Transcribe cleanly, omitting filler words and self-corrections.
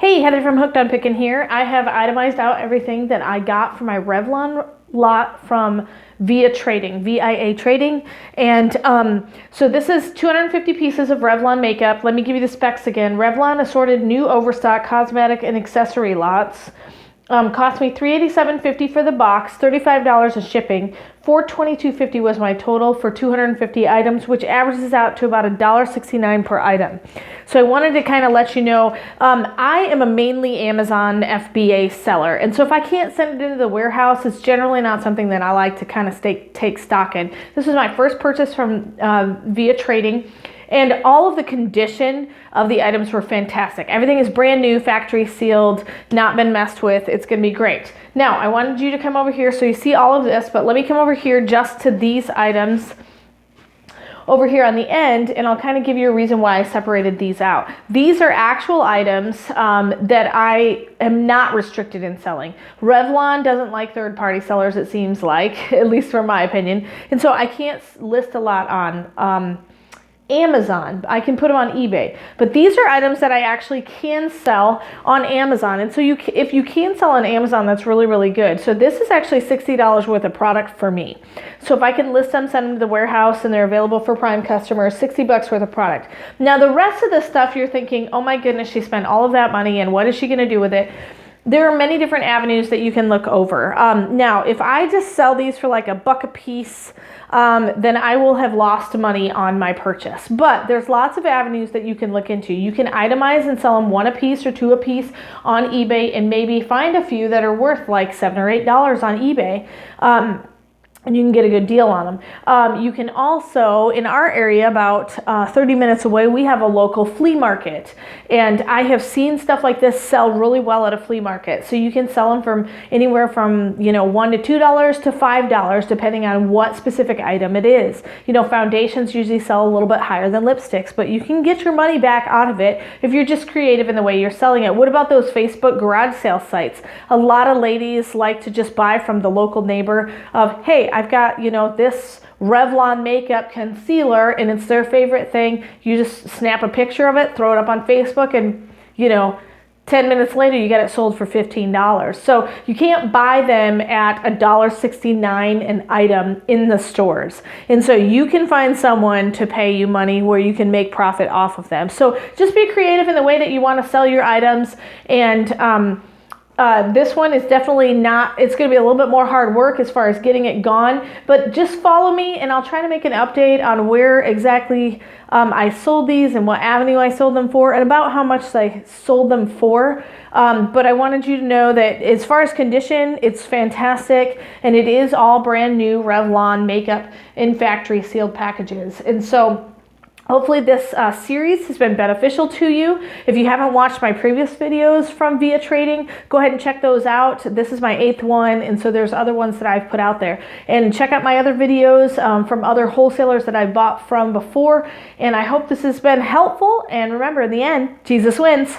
Hey, Heather from Hooked on Pickin here. I have itemized out everything that I got for my Revlon lot from VIA Trading, VIA Trading. And so this is 250 pieces of Revlon makeup. Let me give you the specs again. Revlon assorted new overstock cosmetic and accessory lots. Cost me $387.50 for the box, $35 of shipping, $422.50 was my total for 250 items, which averages out to about $1.69 per item. So I wanted to kind of let you know, I am a mainly Amazon FBA seller. And so if I can't send it into the warehouse, it's generally not something that I like to kind of take stock in. This was my first purchase from VIA Trading. And all of the condition of the items were fantastic. Everything is brand new, factory sealed, not been messed with. It's gonna be great. Now, I wanted you to come over here so you see all of this, but let me come over here just to these items over here on the end, and I'll kind of give you a reason why I separated these out. These are actual items that I am not restricted in selling. Revlon doesn't like third-party sellers, it seems like, at least from my opinion. And so I can't list a lot on Amazon. I can put them on eBay, but these are items that I actually can sell on Amazon. And so if you can sell on Amazon, that's really, really good. So this is actually $60 worth of product for me. So if I can list them, send them to the warehouse, and they're available for Prime customers, $60 worth of product. Now the rest of the stuff you're thinking, oh my goodness, she spent all of that money and what is she going to do with it? There are many different avenues that you can look over. Now, if I just sell these for like $1 a piece, then I will have lost money on my purchase. But there's lots of avenues that you can look into. You can itemize and sell them 1 a piece or 2 a piece on eBay and maybe find a few that are worth like $7 or $8 on eBay. And you can get a good deal on them. You can also, in our area, about 30 minutes away, we have a local flea market. And I have seen stuff like this sell really well at a flea market. So you can sell them from anywhere from, $1 to $2 to $5, depending on what specific item it is. Foundations usually sell a little bit higher than lipsticks, but you can get your money back out of it if you're just creative in the way you're selling it. What about those Facebook garage sale sites? A lot of ladies like to just buy from the local neighbor of, hey, I've got, this Revlon makeup concealer and it's their favorite thing. You just snap a picture of it, throw it up on Facebook, and 10 minutes later you get it sold for $15. So you can't buy them at $1.69 an item in the stores. And so you can find someone to pay you money where you can make profit off of them. So just be creative in the way that you want to sell your items. And this one is definitely not, it's going to be a little bit more hard work as far as getting it gone, but just follow me and I'll try to make an update on where exactly I sold these and what avenue I sold them for and about how much I sold them for. But I wanted you to know that as far as condition, it's fantastic and it is all brand new Revlon makeup in factory sealed packages. And so hopefully this series has been beneficial to you. If you haven't watched my previous videos from VIA Trading, go ahead and check those out. This is my 8th one, and so there's other ones that I've put out there. And check out my other videos from other wholesalers that I've bought from before. And I hope this has been helpful. And remember, in the end, Jesus wins.